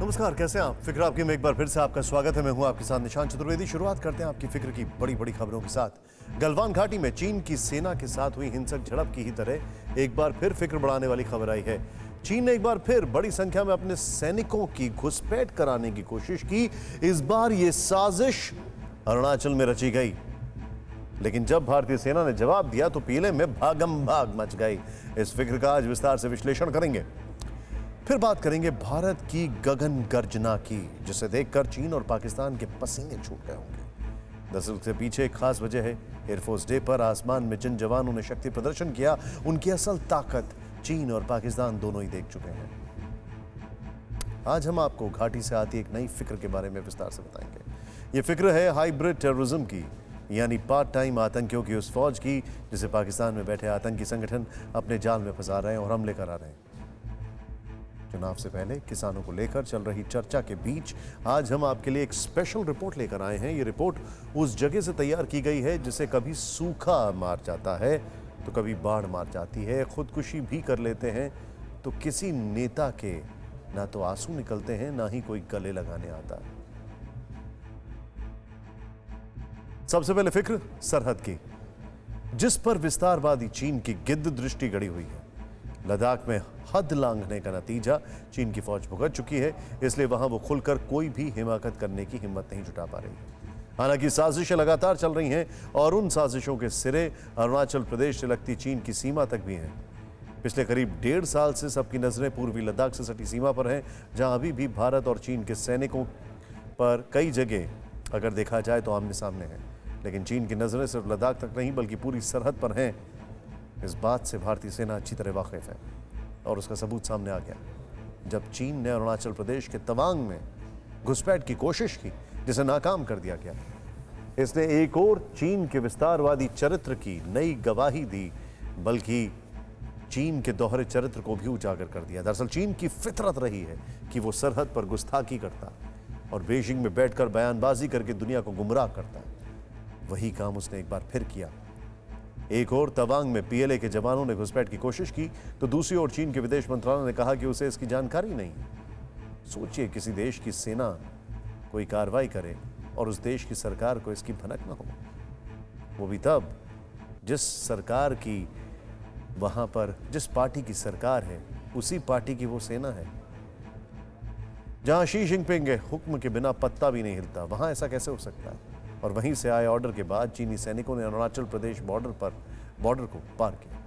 नमस्कार, कैसे हैं आप? फिक्र आपकी में एक बार फिर से आपका स्वागत है। मैं हूं आपके साथ निशांत चतुर्वेदी। शुरुआत करते हैं आपकी फिक्र की बड़ी बड़ी खबरों के साथ। गलवान घाटी में चीन की सेना के साथ हुई हिंसक झड़प की ही तरह एक बार फिर फिक्र बढ़ाने वाली खबर आई है। चीन ने एक बार फिर बड़ी संख्या में अपने सैनिकों की घुसपैठ कराने की कोशिश की। इस बार ये साजिश अरुणाचल में रची गई, लेकिन जब भारतीय सेना ने जवाब दिया तो पीले में भागम भाग मच गई। इस फिक्र का आज विस्तार से विश्लेषण करेंगे। फिर बात करेंगे भारत की गगन गर्जना की, जिसे देखकर चीन और पाकिस्तान के पसीने छूट गए होंगे। दरअसल इसके पीछे एक खास वजह है। एयरफोर्स डे पर आसमान में जिन जवानों ने शक्ति प्रदर्शन किया, उनकी असल ताकत चीन और पाकिस्तान दोनों ही देख चुके हैं। आज हम आपको घाटी से आती एक नई फिक्र के बारे में विस्तार से बताएंगे। ये फिक्र है हाइब्रिड टेररिज्म की, यानी पार्ट टाइम आतंकियों की उस फौज की जिसे पाकिस्तान में बैठे आतंकी संगठन अपने जाल में फंसा रहे हैं और हमले करा रहे हैं। चुनाव से पहले किसानों को लेकर चल रही चर्चा के बीच आज हम आपके लिए एक स्पेशल रिपोर्ट लेकर आए हैं। ये रिपोर्ट उस जगह से तैयार की गई है जिसे कभी सूखा मार जाता है तो कभी बाढ़ मार जाती है। खुदकुशी भी कर लेते हैं तो किसी नेता के ना तो आंसू निकलते हैं, ना ही कोई गले लगाने आता। सबसे पहले फिक्र सरहद की, जिस पर विस्तारवादी चीन की गिद्ध दृष्टि गड़ी हुई है। लद्दाख में हद लांघने का नतीजा चीन की फौज भुगत चुकी है, इसलिए वहां वो खुलकर कोई भी हिमाकत करने की हिम्मत नहीं जुटा पा रही। हालांकि साजिशें लगातार चल रही हैं और उन साजिशों के सिरे अरुणाचल प्रदेश से लगती चीन की सीमा तक भी हैं। पिछले करीब 1.5 साल से सबकी नजरें पूर्वी लद्दाख से सटी सीमा पर हैं, जहां अभी भी भारत और चीन के सैनिकों पर कई जगह अगर देखा जाए तो आमने सामने हैं। लेकिन चीन की नजरें सिर्फ लद्दाख तक नहीं बल्कि पूरी सरहद पर हैं। इस बात से भारतीय सेना अच्छी तरह वाकिफ है और उसका सबूत सामने आ गया जब चीन ने अरुणाचल प्रदेश के तवांग में घुसपैठ की कोशिश की, जिसे नाकाम कर दिया गया। इसने एक और चीन के विस्तारवादी चरित्र की नई गवाही दी, बल्कि चीन के दोहरे चरित्र को भी उजागर कर दिया। दरअसल चीन की फितरत रही है कि वो सरहद पर गुस्ताखी करता और बीजिंग में बैठकर बयानबाजी करके दुनिया को गुमराह करता। वही काम उसने एक बार फिर किया। एक और तवांग में पीएलए के जवानों ने घुसपैठ की कोशिश की तो दूसरी ओर चीन के विदेश मंत्रालय ने कहा कि उसे इसकी जानकारी नहीं। सोचिए, किसी देश की सेना कोई कार्रवाई करे और उस देश की सरकार को इसकी भनक न हो, वो भी तब जिस सरकार की वहां पर जिस पार्टी की सरकार है उसी पार्टी की वो सेना है। जहां शी जिनपिंग के हुक्म के बिना पत्ता भी नहीं हिलता, वहां ऐसा कैसे हो सकता है? और वहीं से आए ऑर्डर के बाद चीनी सैनिकों ने अरुणाचल प्रदेश बॉर्डर को पार किया।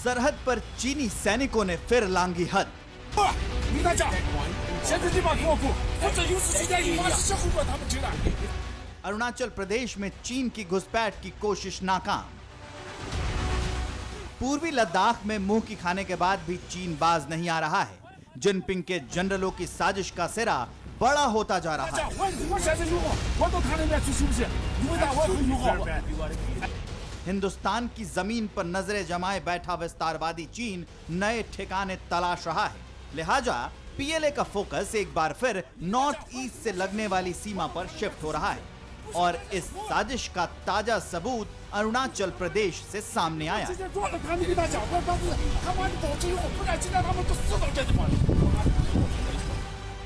सरहद पर चीनी सैनिकों ने फिर लांघी हद। अरुणाचल प्रदेश में चीन की घुसपैठ की कोशिश नाकाम। पूर्वी लद्दाख में मुंह की खाने के बाद भी चीन बाज नहीं आ रहा है। जिनपिंग के जनरलों की साजिश का सिरा बड़ा होता जा रहा है। हिंदुस्तान की जमीन पर नजरें जमाए बैठा विस्तारवादी चीन नए ठिकाने तलाश रहा है। लिहाजा पीएलए का फोकस एक बार फिर नॉर्थ ईस्ट से लगने वाली सीमा पर शिफ्ट हो रहा है और इस साजिश का ताजा सबूत अरुणाचल प्रदेश से सामने आया।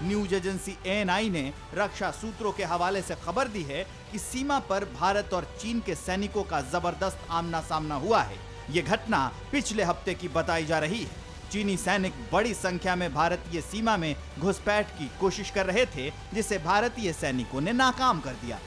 न्यूज एजेंसी एएनआई ने रक्षा सूत्रों के हवाले से खबर दी है कि सीमा पर भारत और चीन के सैनिकों का जबरदस्त आमना सामना हुआ है। ये घटना पिछले हफ्ते की बताई जा रही है। चीनी सैनिक बड़ी संख्या में भारतीय सीमा में घुसपैठ की कोशिश कर रहे थे, जिसे भारतीय सैनिकों ने नाकाम कर दिया।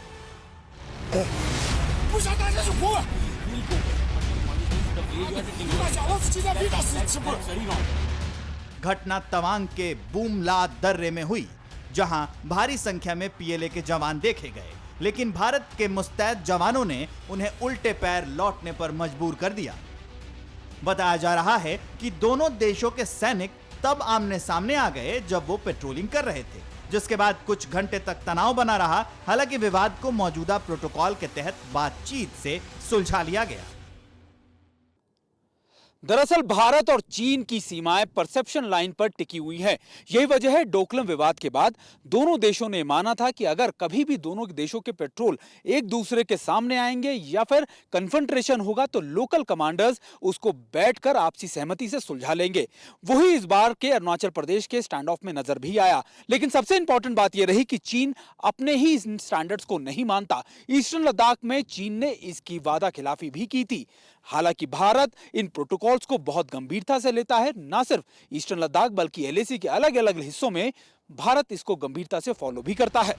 घटना तवांग के बूमला दर्रे में हुई, जहां भारी संख्या में पीएलए के जवान देखे गए, लेकिन भारत के मुस्तैद जवानों ने उन्हें उल्टे पैर लौटने पर मजबूर कर दिया। बताया जा रहा है कि दोनों देशों के सैनिक तब आमने सामने आ गए जब वो पेट्रोलिंग कर रहे थे, जिसके बाद कुछ घंटे तक तनाव बना रहा। हालांकि विवाद को मौजूदा प्रोटोकॉल के तहत बातचीत से सुलझा लिया गया। दरअसल भारत और चीन की सीमाएं परसेप्शन लाइन पर टिकी हुई हैं। यही वजह है डोकलम विवाद के बाद दोनों देशों ने माना था कि अगर कभी भी दोनों देशों के पेट्रोल एक दूसरे के सामने आएंगे या फिर कन्फ्रंटेशन होगा तो लोकल कमांडर्स उसको बैठकर आपसी सहमति से सुलझा लेंगे। वही इस बार के अरुणाचल प्रदेश के स्टैंड ऑफ में नजर भी आया। लेकिन सबसे इंपॉर्टेंट बात यह रही कि चीन अपने ही स्टैंडर्ड्स को नहीं मानता। ईस्टर्न लद्दाख में चीन ने इसकी वादा खिलाफी भी की थी। हालांकि भारत इन प्रोटोकॉल्स को बहुत गंभीरता से लेता है। न सिर्फ ईस्टर्न लद्दाख बल्कि एलएसी के अलग अलग हिस्सों में भारत इसको गंभीरता से फॉलो भी करता है।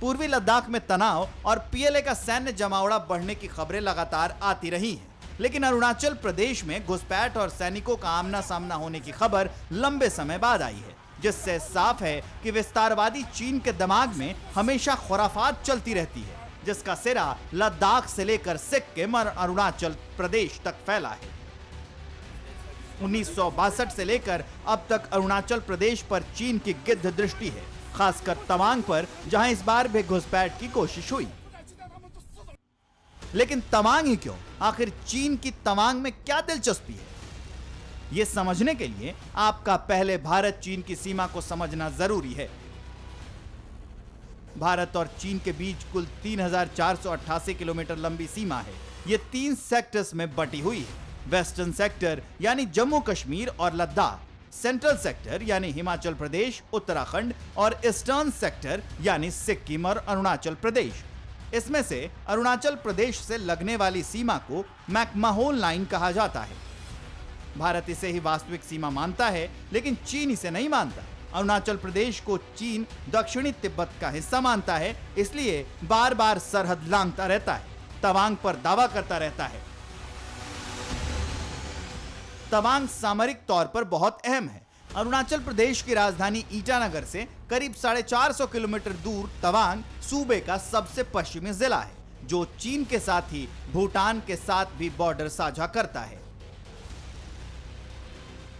पूर्वी लद्दाख में तनाव और पीएलए का सैन्य जमावड़ा बढ़ने की खबरें लगातार आती रही हैं, लेकिन अरुणाचल प्रदेश में घुसपैठ और सैनिकों का आमना सामना होने की खबर लंबे समय बाद आई है, जिससे साफ है कि विस्तारवादी चीन के दिमाग में हमेशा खुराफात चलती रहती है, जिसका सिरा लद्दाख से लेकर सिक्किम और अरुणाचल प्रदेश तक फैला है। 1962 से लेकर अब तक अरुणाचल प्रदेश पर चीन की गिद्ध दृष्टि है, खासकर तवांग पर, जहां इस बार भी घुसपैठ की कोशिश हुई। लेकिन तवांग ही क्यों? आखिर चीन की तवांग में क्या दिलचस्पी है? यह समझने के लिए आपका पहले भारत चीन की सीमा को समझना जरूरी है। भारत और चीन के बीच कुल 3488 किलोमीटर लंबी सीमा है। यह 3 सेक्टर्स में बटी हुई है। वेस्टर्न सेक्टर यानी जम्मू कश्मीर और लद्दाख, सेंट्रल सेक्टर यानी हिमाचल प्रदेश, उत्तराखंड और ईस्टर्न सेक्टर यानी सिक्किम और अरुणाचल प्रदेश। इसमें से अरुणाचल प्रदेश से लगने वाली सीमा को मैकमाहोन लाइन कहा जाता है। भारत इसे ही वास्तविक सीमा मानता है, लेकिन चीन इसे नहीं मानता। अरुणाचल प्रदेश को चीन दक्षिणी तिब्बत का हिस्सा मानता है, इसलिए बार बार सरहद लांघता रहता है, तवांग पर दावा करता रहता है। तवांग सामरिक तौर पर बहुत अहम है। अरुणाचल प्रदेश की राजधानी ईटानगर से करीब 450 किलोमीटर दूर तवांग सूबे का सबसे पश्चिमी जिला है, जो चीन के साथ ही भूटान के साथ भी बॉर्डर साझा करता है।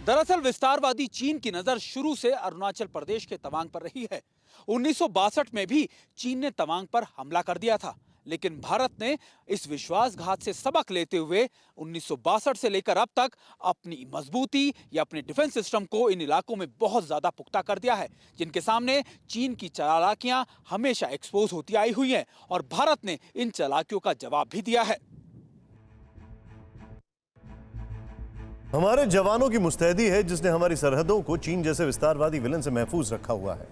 दरअसल विस्तारवादी चीन की नजर शुरू से अरुणाचल प्रदेश के तवांग पर रही है। 1962 में भी चीन ने तवांग पर हमला कर दिया था, लेकिन भारत ने इस विश्वासघात से सबक लेते हुए 1962 से लेकर अब तक अपनी मजबूती या अपने डिफेंस सिस्टम को इन इलाकों में बहुत ज्यादा पुख्ता कर दिया है, जिनके सामने चीन की चालाकियां हमेशा एक्सपोज होती आई हुई हैं और भारत ने इन चालाकियों का जवाब भी दिया है। हमारे जवानों की मुस्तैदी है जिसने हमारी सरहदों को चीन जैसे विस्तारवादी विलन से महफूज रखा हुआ है।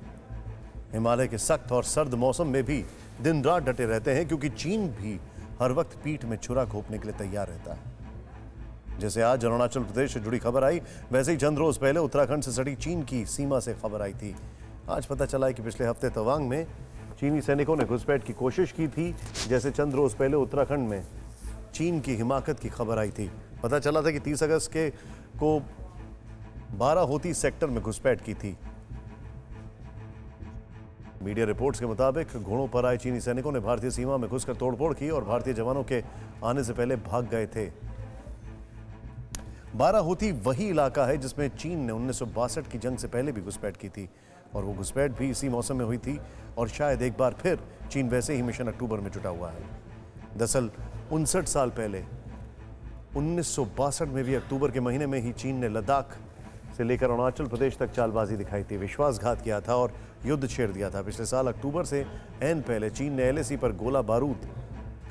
हिमालय के सख्त और सर्द मौसम में भी दिन रात डटे रहते हैं, क्योंकि चीन भी हर वक्त पीठ में छुरा घोंपने के लिए तैयार रहता है। जैसे आज अरुणाचल प्रदेश से जुड़ी खबर आई, वैसे ही चंद रोज पहले उत्तराखंड से सटी चीन की सीमा से खबर आई थी। आज पता चला है कि पिछले हफ्ते तवांग में चीनी सैनिकों ने घुसपैठ की कोशिश की थी, जैसे चंद रोज पहले उत्तराखंड में चीन की हिमाकत की खबर आई थी। पता चला था कि 30 अगस्त को 12 होती सेक्टर में घुसपैठ की थी। मीडिया रिपोर्ट्स के मुताबिक घोड़ों पर आए चीनी सैनिकों ने भारतीय सीमा में घुसकर तोड़फोड़ की और भारतीय जवानों के आने से पहले भाग गए थे। 12 होती वही इलाका है जिसमें चीन ने 1962 की जंग से पहले भी घुसपैठ की थी, और वो घुसपैठ भी इसी मौसम में हुई थी, और शायद एक बार फिर चीन वैसे ही मिशन अक्टूबर में जुटा हुआ है। दरअसल 59 साल पहले 1962 में भी अक्टूबर के महीने में ही चीन ने लद्दाख से लेकर अरुणाचल प्रदेश तक चालबाजी दिखाई थी, विश्वासघात किया था और युद्ध छेड़ दिया था। पिछले साल अक्टूबर से ऐन पहले चीन ने एलएसी पर गोला बारूद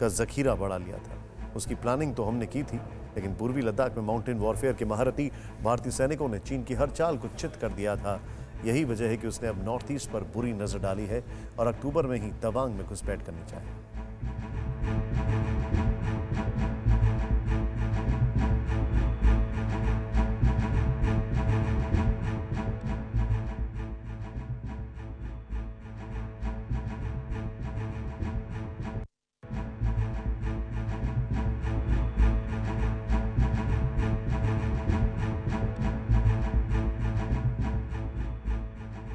का जखीरा बढ़ा लिया था। उसकी प्लानिंग तो हमने की थी, लेकिन पूर्वी लद्दाख में माउंटेन वॉरफेयर के महारथी भारतीय सैनिकों ने चीन की हर चाल को चित कर दिया था। यही वजह है कि उसने अब नॉर्थ ईस्ट पर बुरी नजर डाली है और अक्टूबर में ही तवांग में घुसपैठ करनी चाहिए।